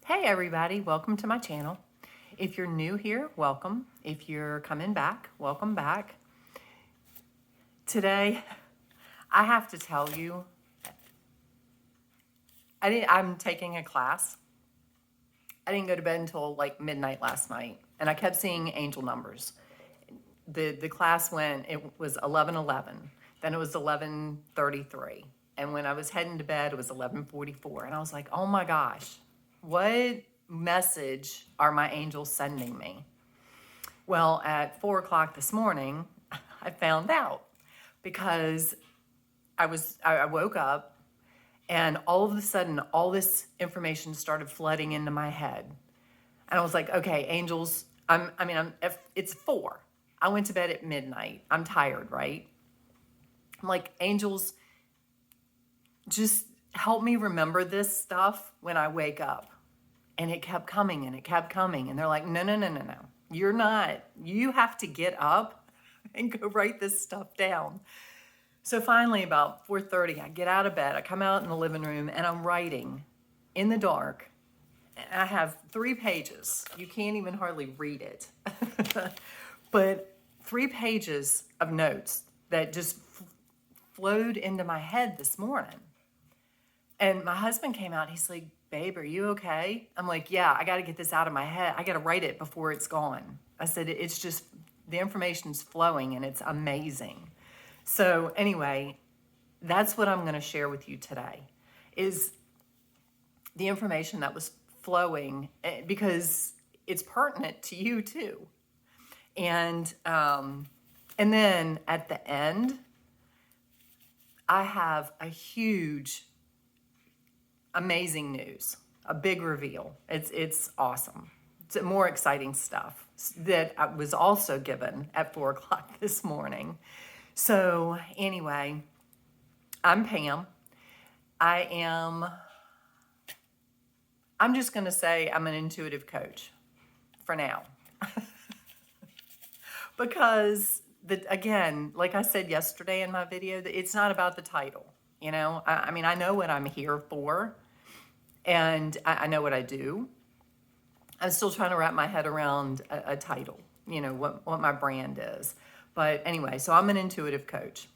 Hey everybody, welcome to my channel. If you're new here, welcome. If you're coming back, welcome back. Today, I have to tell you, I'm taking a class. I didn't go to bed until like midnight last night, and I kept seeing angel numbers. The class it was 11:11, then it was 11:33, and when I was heading to bed, it was 11:44, and I was like, oh my gosh, what message are my angels sending me? Well, at 4 o'clock this morning, I found out because I woke up and all of a sudden, all this information started flooding into my head. And I was like, okay, angels, it's 4. I went to bed at midnight. I'm tired, right? I'm like, angels, just help me remember this stuff when I wake up. And it kept coming and it kept coming. And they're like, no. You're not. You have to get up and go write this stuff down. So finally, about 4:30, I get out of bed. I come out in the living room and I'm writing in the dark. And I have 3 pages. You can't even hardly read it. But 3 pages of notes that just flowed into my head this morning. And my husband came out. He's like, babe, are you okay? I'm like, yeah, I got to get this out of my head. I got to write it before it's gone. I said, it's just, the information's flowing and it's amazing. So anyway, that's what I'm going to share with you today is the information that was flowing because it's pertinent to you too. And then at the end, I have a huge amazing news, a big reveal. It's awesome. It's more exciting stuff that was also given at 4 o'clock this morning. So anyway, I'm Pam. I'm just going to say I'm an intuitive coach for now. Because again, like I said yesterday in my video, it's not about the title. You know, I know what I'm here for. And I know what I do. I'm still trying to wrap my head around a title, you know, what my brand is. But anyway, so I'm an intuitive coach,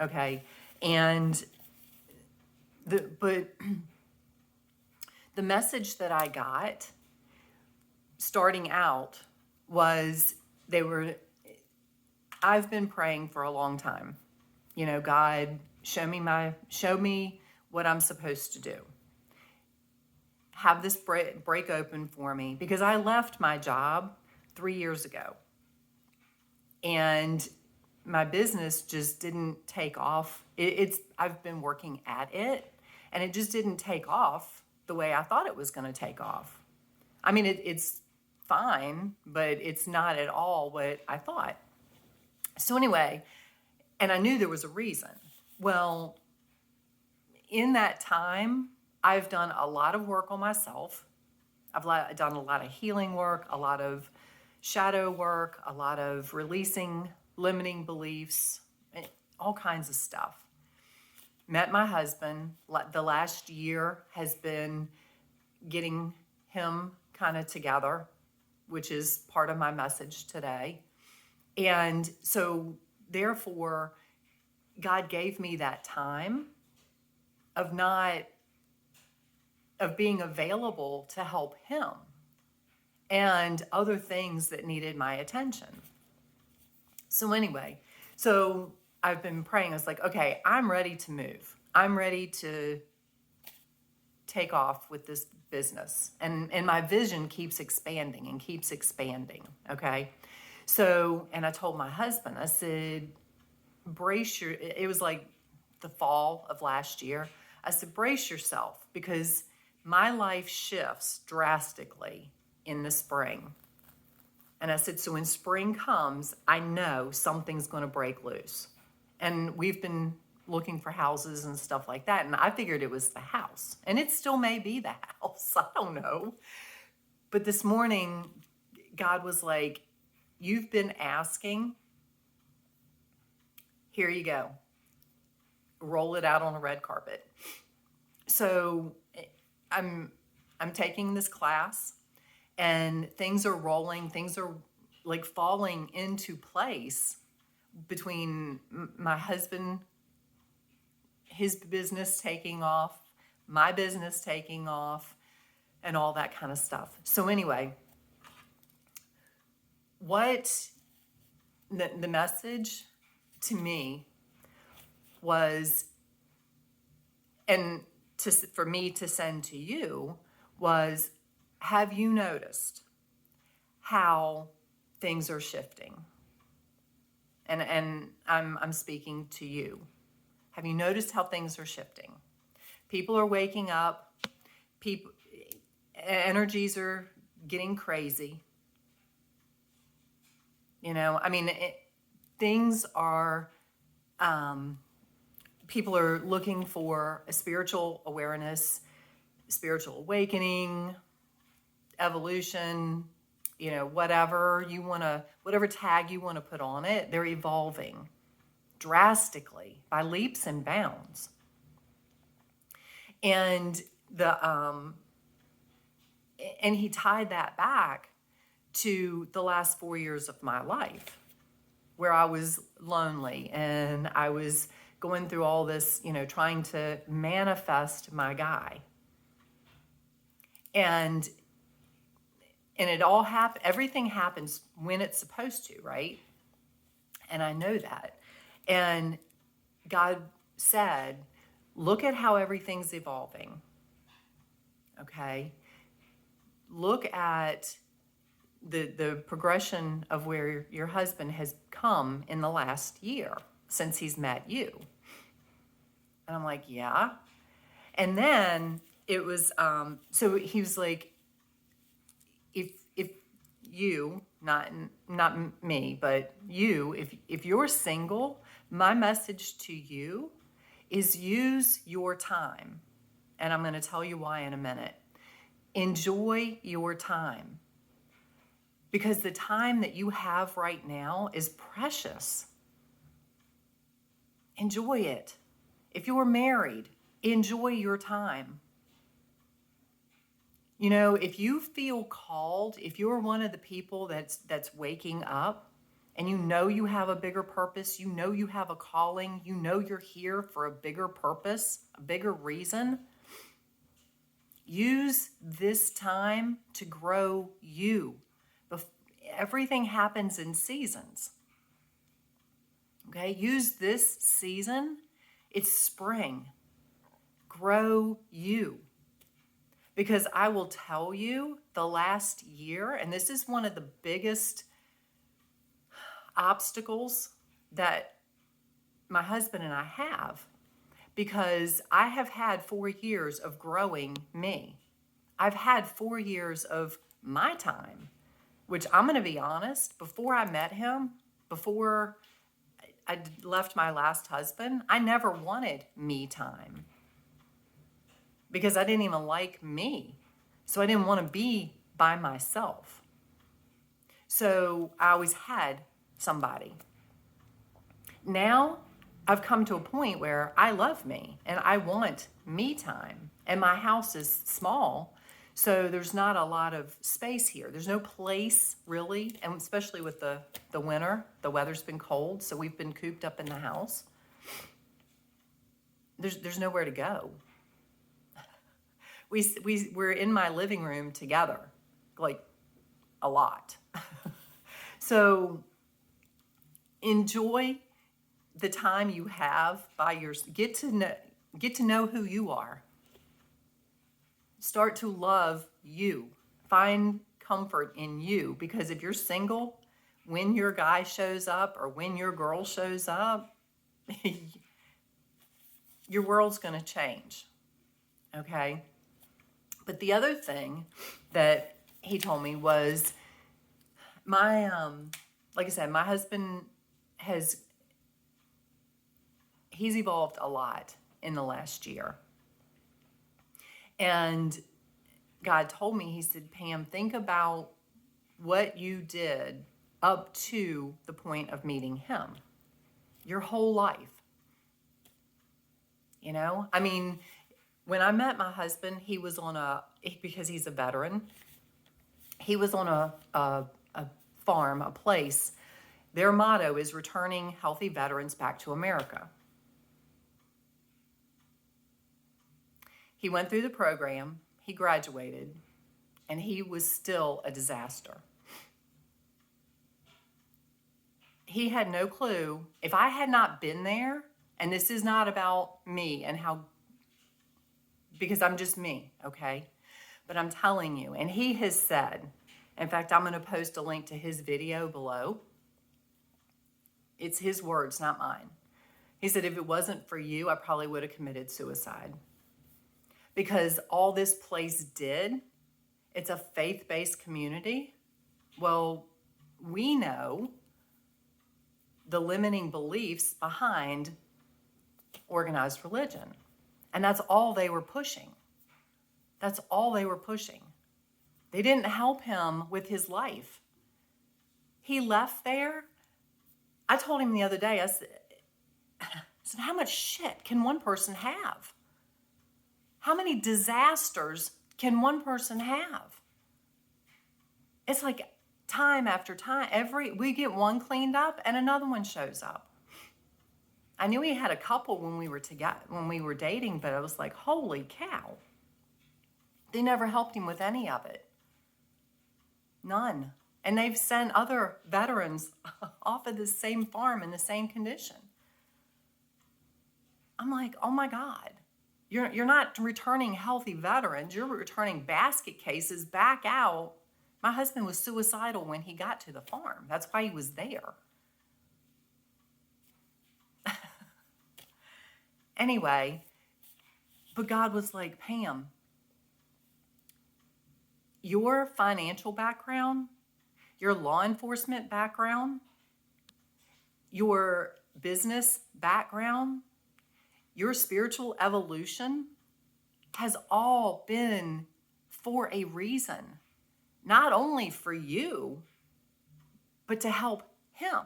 okay? And the message that I got starting out was I've been praying for a long time. You know, God, show me what I'm supposed to do. Have this break open for me, because I left my job 3 years ago and my business just didn't take off. I've been working at it and it just didn't take off the way I thought it was going to take off. I mean, it's fine, but it's not at all what I thought. So anyway, and I knew there was a reason. Well, in that time, I've done a lot of work on myself. I've done a lot of healing work, a lot of shadow work, a lot of releasing limiting beliefs, all kinds of stuff. Met my husband. The last year has been getting him kind of together, which is part of my message today. And so therefore, God gave me that time of being available to help him and other things that needed my attention. So anyway, so I've been praying. I was like, okay, I'm ready to move. I'm ready to take off with this business. And my vision keeps expanding and keeps expanding, okay? So, and I told my husband, I said, it was like the fall of last year. I said, brace yourself, because my life shifts drastically in the spring. And I said, so when spring comes, I know something's going to break loose. And we've been looking for houses and stuff like that. And I figured it was the house. And it still may be the house. I don't know. But this morning, God was like, you've been asking. Here you go. Roll it out on a red carpet. So I'm taking this class and things are rolling, things are like falling into place between my husband, his business taking off, my business taking off, and all that kind of stuff. So anyway, what the message to me was, and for me to send to you was, have you noticed how things are shifting? And I'm speaking to you. Have you noticed how things are shifting? People are waking up. People, energies are getting crazy. You know, I mean, things are, people are looking for a spiritual awareness, spiritual awakening, evolution, you know, whatever tag you want to put on it. They're evolving drastically by leaps and bounds. And and he tied that back to the last 4 years of my life, where I was lonely and I was going through all this, you know, trying to manifest my guy. And it all happened, everything happens when it's supposed to, right? And I know that. And God said, look at how everything's evolving. Okay? Look at the progression of where your husband has come in the last year since he's met you. And I'm like, yeah. And then it was, so he was like, if you, not me, but you, if you're single, my message to you is use your time. And I'm going to tell you why in a minute. Enjoy your time. Because the time that you have right now is precious. Enjoy it. If you're married, enjoy your time. You know, if you feel called, if you're one of the people that's waking up and you know you have a bigger purpose, you know you have a calling, you know you're here for a bigger purpose, a bigger reason, use this time to grow you. Everything happens in seasons. Okay, use this season. It's spring. Grow you. Because I will tell you, the last year, and this is one of the biggest obstacles that my husband and I have, because I have had 4 years of growing me. I've had 4 years of my time, which I'm going to be honest, before I met him, before I left my last husband, I never wanted me time. Because I didn't even like me. So I didn't want to be by myself. So I always had somebody. Now I've come to a point where I love me and I want me time. And my house is small, so there's not a lot of space here. There's no place really, and especially with the winter, the weather's been cold, so we've been cooped up in the house. There's nowhere to go. We're in my living room together, like a lot. So enjoy the time you have by get to know who you are. Start to love you. Find comfort in you, because if you're single, when your guy shows up or when your girl shows up, your world's going to change. Okay? But the other thing that he told me was like I said, my husband he's evolved a lot in the last year. And God told me, he said, Pam, think about what you did up to the point of meeting him. Your whole life. You know, I mean, when I met my husband, he was on a because he's a veteran. He was on a farm, a place. Their motto is returning healthy veterans back to America. He went through the program, he graduated, and he was still a disaster. He had no clue. If I had not been there, and this is not about me and how, because I'm just me, okay? But I'm telling you, and he has said, in fact, I'm going to post a link to his video below. It's his words, not mine. He said, if it wasn't for you, I probably would have committed suicide. Because all this place did, it's a faith-based community. Well, we know the limiting beliefs behind organized religion. And that's all they were pushing. That's all they were pushing. They didn't help him with his life. He left there. I told him the other day, I said, how much shit can one person have? How many disasters can one person have? It's like time after time. We get one cleaned up and another one shows up. I knew he had a couple when we were together, when we were dating, but I was like, holy cow. They never helped him with any of it. None. And they've sent other veterans off of the same farm in the same condition. I'm like, oh my God. You're not returning healthy veterans. You're returning basket cases back out. My husband was suicidal when he got to the farm. That's why he was there. Anyway, but God was like, Pam, your financial background, your law enforcement background, your business background, your spiritual evolution has all been for a reason. Not only for you, but to help him.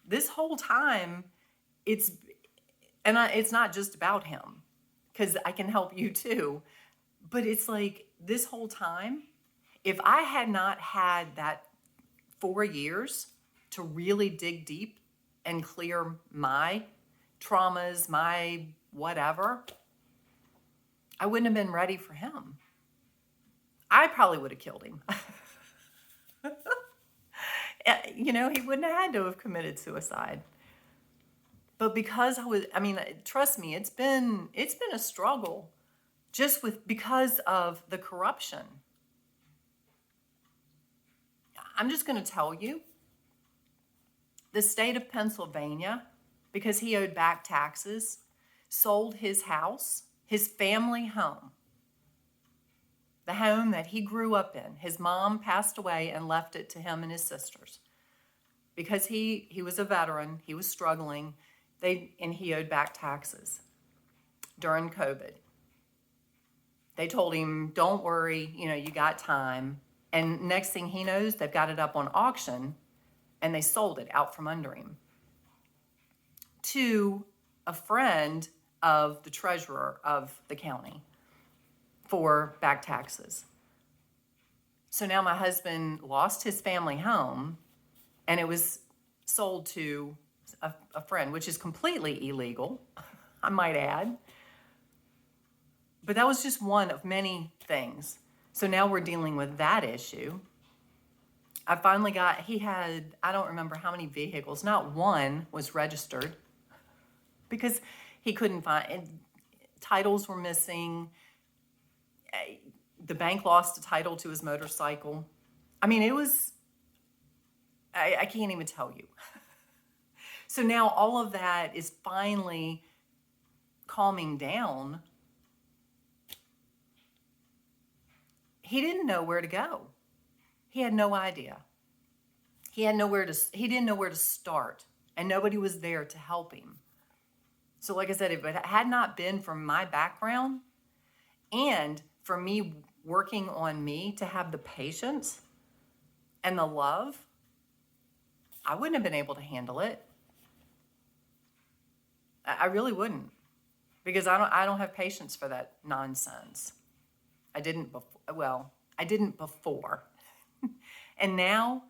This whole time, it's not just about him, because I can help you too. But it's like this whole time, if I had not had that 4 years to really dig deep and clear my traumas, my whatever, I wouldn't have been ready for him. I probably would have killed him. He wouldn't have had to have committed suicide. But because trust me, it's been a struggle because of the corruption. I'm just going to tell you, the state of Pennsylvania, because he owed back taxes, sold his house, his family home, the home that he grew up in. His mom passed away and left it to him and his sisters. Because he was a veteran, he was struggling, and he owed back taxes during COVID. They told him, don't worry, you got time. And next thing he knows, they've got it up on auction, and they sold it out from under him to a friend of the treasurer of the county for back taxes. So now my husband lost his family home, and it was sold to a friend, which is completely illegal, I might add. But that was just one of many things. So now we're dealing with that issue. I finally he had, I don't remember how many vehicles, not one was registered because he couldn't find, and titles were missing. The bank lost a title to his motorcycle. It was, I can't even tell you. So now all of that is finally calming down. He didn't know where to go. He had no idea. He didn't know where to start, and nobody was there to help him. So like I said, if it had not been for my background and for me working on me to have the patience and the love, I wouldn't have been able to handle it. I really wouldn't, because I don't have patience for that nonsense. I didn't I didn't before. And now,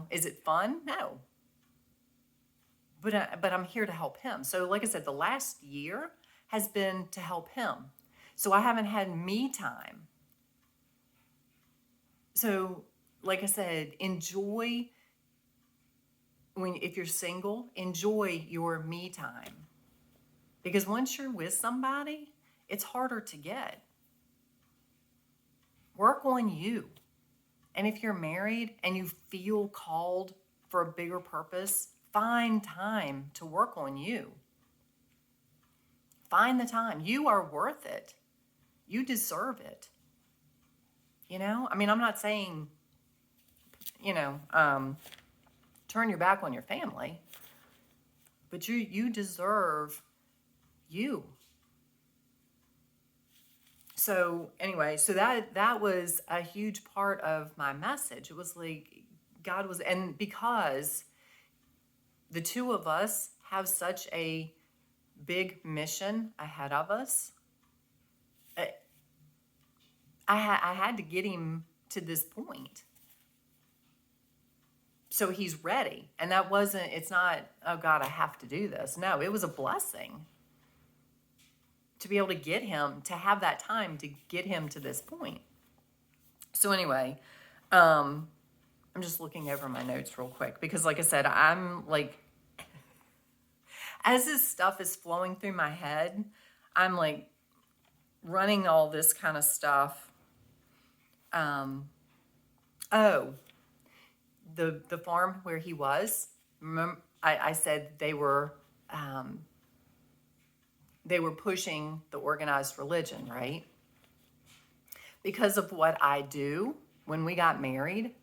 is it fun? No. But I'm here to help him. So like I said, the last year has been to help him. So I haven't had me time. So like I said, enjoy if you're single, enjoy your me time. Because once you're with somebody, it's harder to get. Work on you. And if you're married and you feel called for a bigger purpose, find time to work on you. Find the time. You are worth it. You deserve it. I'm not saying, turn your back on your family, but you deserve you. So anyway, so that was a huge part of my message. It was like God was, and because the two of us have such a big mission ahead of us, I had to get him to this point. So he's ready. And it's not, oh God, I have to do this. No, it was a blessing to be able to get him, to have that time to get him to this point. So anyway, I'm just looking over my notes real quick because like I said, I'm like, as this stuff is flowing through my head, I'm like running all this kind of stuff. The farm where he was, remember, I said they were pushing the organized religion, right? Because of what I do, when we got married,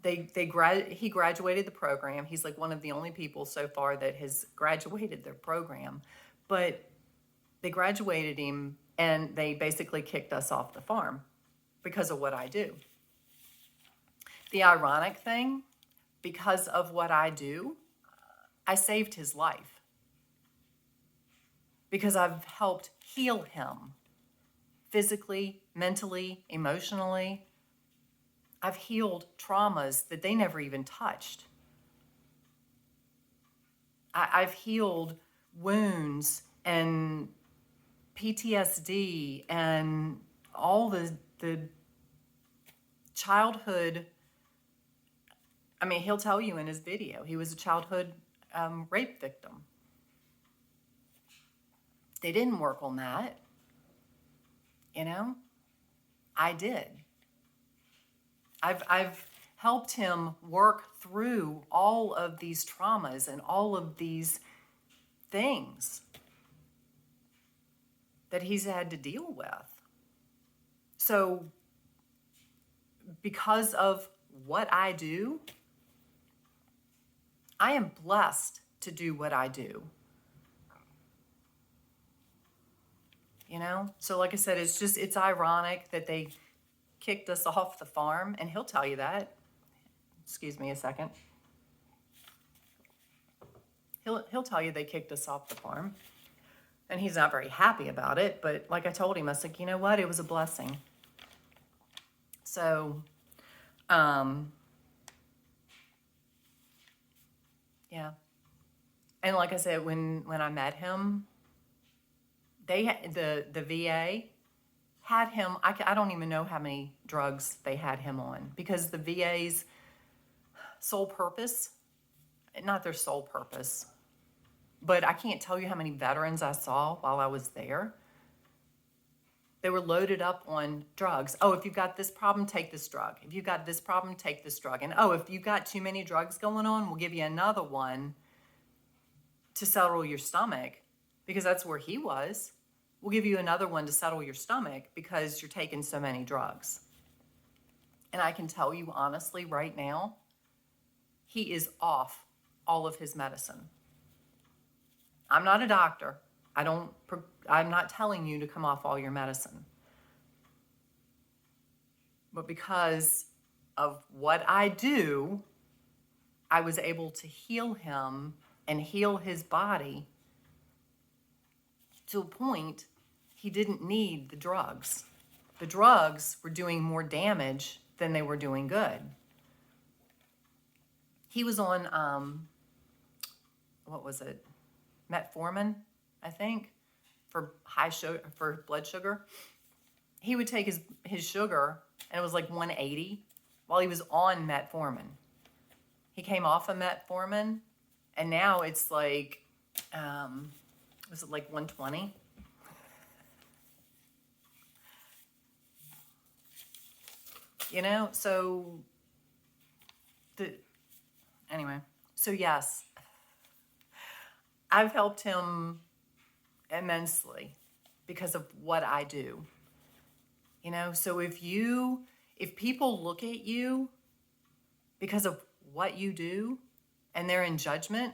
he graduated the program. He's like one of the only people so far that has graduated their program, but they graduated him and they basically kicked us off the farm because of what I do. The ironic thing, because of what I do, I saved his life because I've helped heal him physically, mentally, emotionally. I've healed traumas that they never even touched. I've healed wounds and PTSD and all the childhood. He'll tell you in his video, he was a childhood rape victim. They didn't work on that. I did. I've helped him work through all of these traumas and all of these things that he's had to deal with. So because of what I do, I am blessed to do what I do. So like I said, it's ironic that they kicked us off the farm, and he'll tell you that. Excuse me a second. He'll tell you they kicked us off the farm, and he's not very happy about it. But like I told him, I was like, you know what? It was a blessing. So, yeah. And like I said, when I met him, the VA had him, I don't even know how many drugs they had him on, because the VA's sole purpose, not their sole purpose, but I can't tell you how many veterans I saw while I was there. They were loaded up on drugs. Oh, if you've got this problem, take this drug. If you've got this problem, take this drug. And oh, if you've got too many drugs going on, we'll give you another one to settle your stomach, because that's where he was. We'll give you another one to settle your stomach because you're taking so many drugs. And I can tell you honestly right now, he is off all of his medicine. I'm not a doctor. I'm not telling you to come off all your medicine. But because of what I do, I was able to heal him and heal his body to a point he didn't need the drugs. The drugs were doing more damage than they were doing good. He was on, what was it? Metformin, I think, for high sugar, for blood sugar. He would take his sugar, and it was like 180 while he was on metformin. He came off of metformin, and now it's like, was it like 120? You know, so anyway, so yes, I've helped him immensely because of what I do. You know, so if people look at you because of what you do and they're in judgment,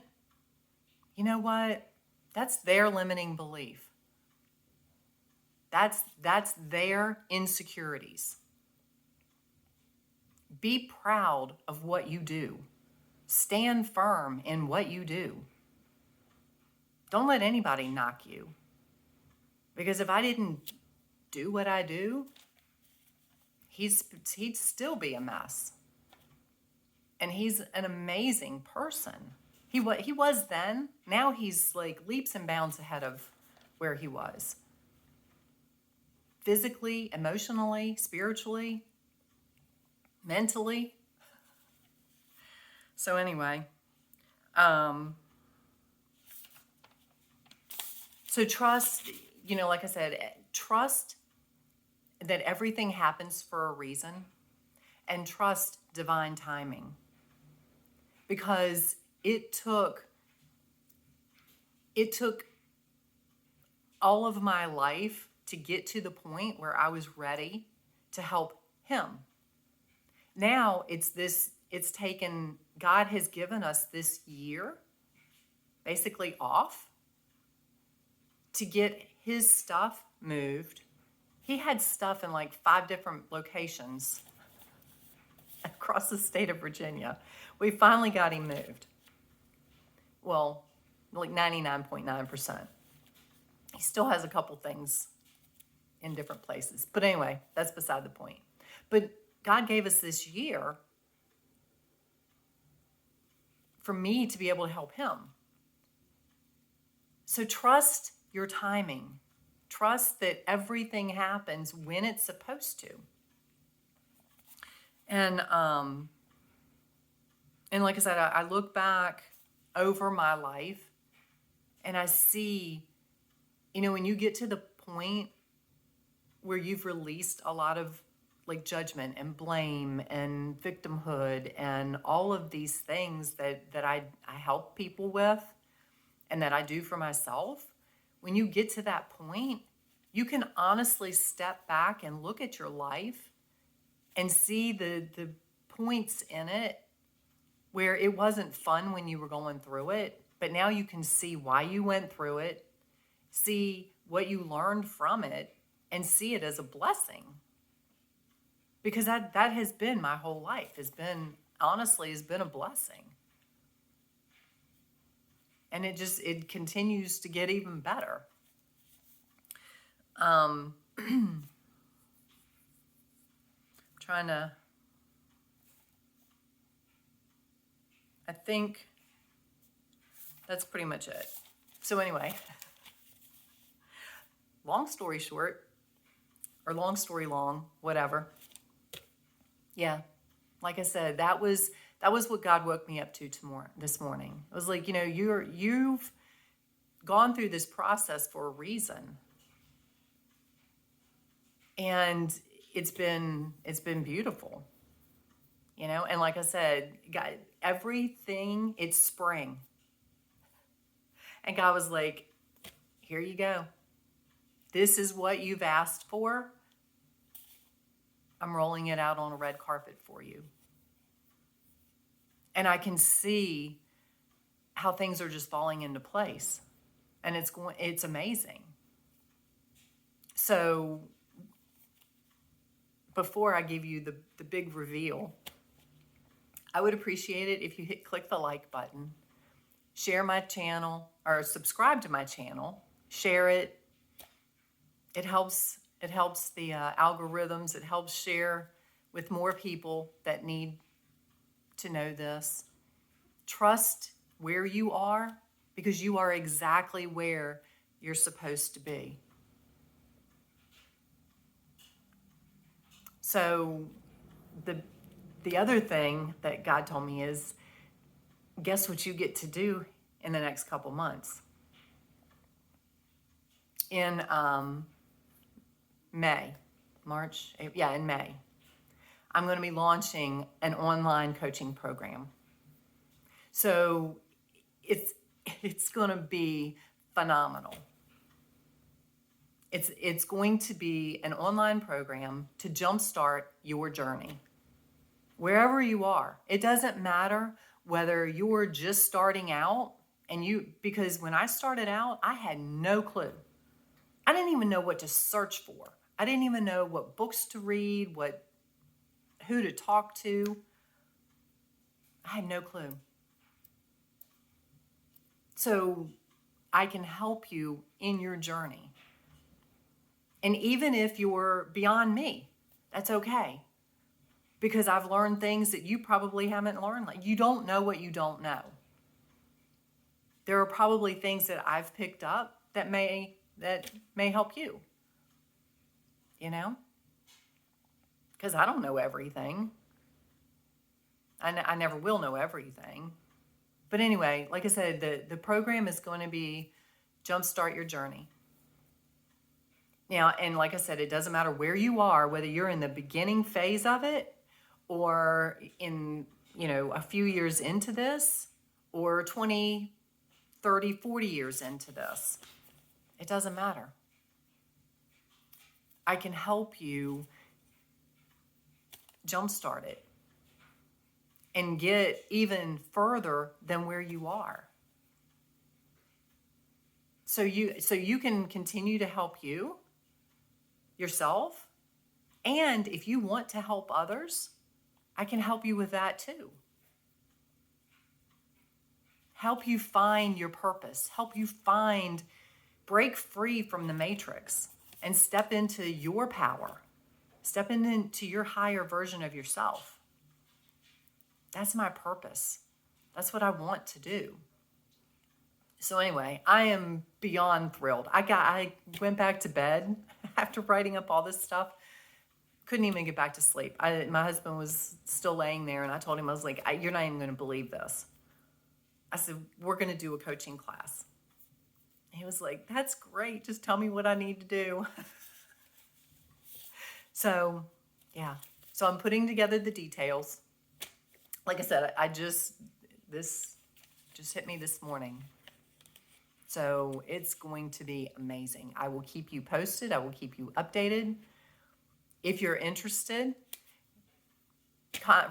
you know what? That's their limiting belief. That's their insecurities. Be proud of what you do. Stand firm in what you do. Don't let anybody knock you. Because if I didn't do what I do, he'd still be a mess. And he's an amazing person. He was then. Now he's like leaps and bounds ahead of where he was. Physically, emotionally, spiritually, mentally. So anyway, so trust, you know, like I said, trust that everything happens for a reason, and trust divine timing. Because it took all of my life to get to the point where I was ready to help him. Now God has given us this year basically off to get his stuff moved. He had stuff in like 5 different locations across the state of Virginia. We finally got him moved. Well, like 99.9%. He still has a couple things in different places. But anyway, that's beside the point. But God gave us this year for me to be able to help him. So trust your timing. Trust that everything happens when it's supposed to. And like I said, I look back over my life and I see, you know, when you get to the point where you've released a lot of like judgment and blame and victimhood and all of these things that I help people with and that I do for myself, when you get to that point, you can honestly step back and look at your life and see the points in it where it wasn't fun when you were going through it, but now you can see why you went through it, see what you learned from it, and see it as a blessing. Because that has been my whole life, has been a blessing. And it continues to get even better. I think that's pretty much it. So anyway, long story short, or long story long, whatever. Yeah, like I said, that was what God woke me up to this morning. It was like, you know, you've gone through this process for a reason. And it's been beautiful. You know, and like I said, God, everything, it's spring. And God was like, here you go. This is what you've asked for. I'm rolling it out on a red carpet for you. And I can see how things are just falling into place. And it's amazing. So before I give you the big reveal, I would appreciate it if you click the like button, share my channel, or subscribe to my channel, share it. It helps It helps the algorithms. It helps share with more people that need to know this. Trust where you are because you are exactly where you're supposed to be. So the other thing that God told me is, guess what you get to do in the next couple months? In May, March, April, yeah, in May, I'm going to be launching an online coaching program. So it's going to be phenomenal. It's going to be an online program to jumpstart your journey. Wherever you are, it doesn't matter whether you're just starting out because when I started out, I had no clue. I didn't even know what to search for. I didn't even know what books to read, who to talk to. I had no clue. So I can help you in your journey. And even if you're beyond me, that's okay. Because I've learned things that you probably haven't learned. Like, you don't know what you don't know. There are probably things that I've picked up that may help you. You know? Because I don't know everything. I never will know everything. But anyway, like I said, the program is going to be Jumpstart Your Journey. Now, and like I said, it doesn't matter where you are, whether you're in the beginning phase of it or in, a few years into this or 20, 30, 40 years into this. It doesn't matter. I can help you jumpstart it and get even further than where you are. So you can continue to help yourself. And if you want to help others, I can help you with that too. Help you find your purpose. Help you break free from the matrix and step into your power. Step into your higher version of yourself. That's my purpose. That's what I want to do. So anyway, I am beyond thrilled. I went back to bed after writing up all this stuff. Couldn't even get back to sleep. My husband was still laying there, and I told him, I was like, you're not even going to believe this. I said, we're going to do a coaching class. He was like, that's great. Just tell me what I need to do. So, yeah. So I'm putting together the details. Like I said, this just hit me this morning. So it's going to be amazing. I will keep you posted. I will keep you updated. If you're interested,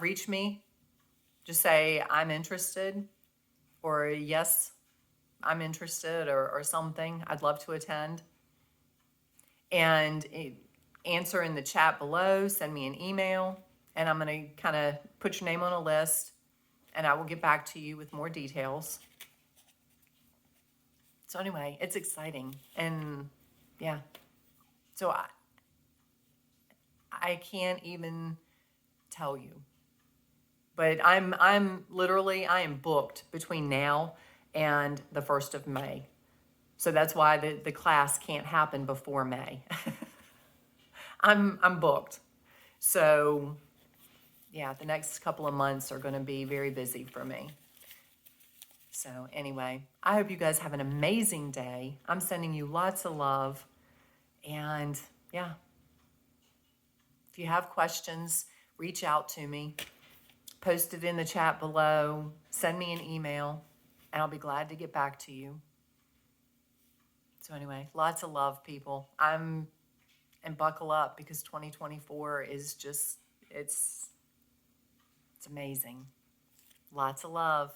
reach me. Just say, I'm interested, or yes, I'm interested, or something. I'd love to attend. And answer in the chat below, send me an email, and I'm going to kind of put your name on a list, and I will get back to you with more details. So anyway, it's exciting. And yeah, so I can't even tell you. But I am booked between now and the 1st of May. So that's why the class can't happen before May. I'm booked. So yeah, the next couple of months are going to be very busy for me. So anyway, I hope you guys have an amazing day. I'm sending you lots of love. And yeah, if you have questions, reach out to me. Post it in the chat below. Send me an email, and I'll be glad to get back to you. So anyway, lots of love, people. And buckle up, because 2024 is just, it's amazing. Lots of love.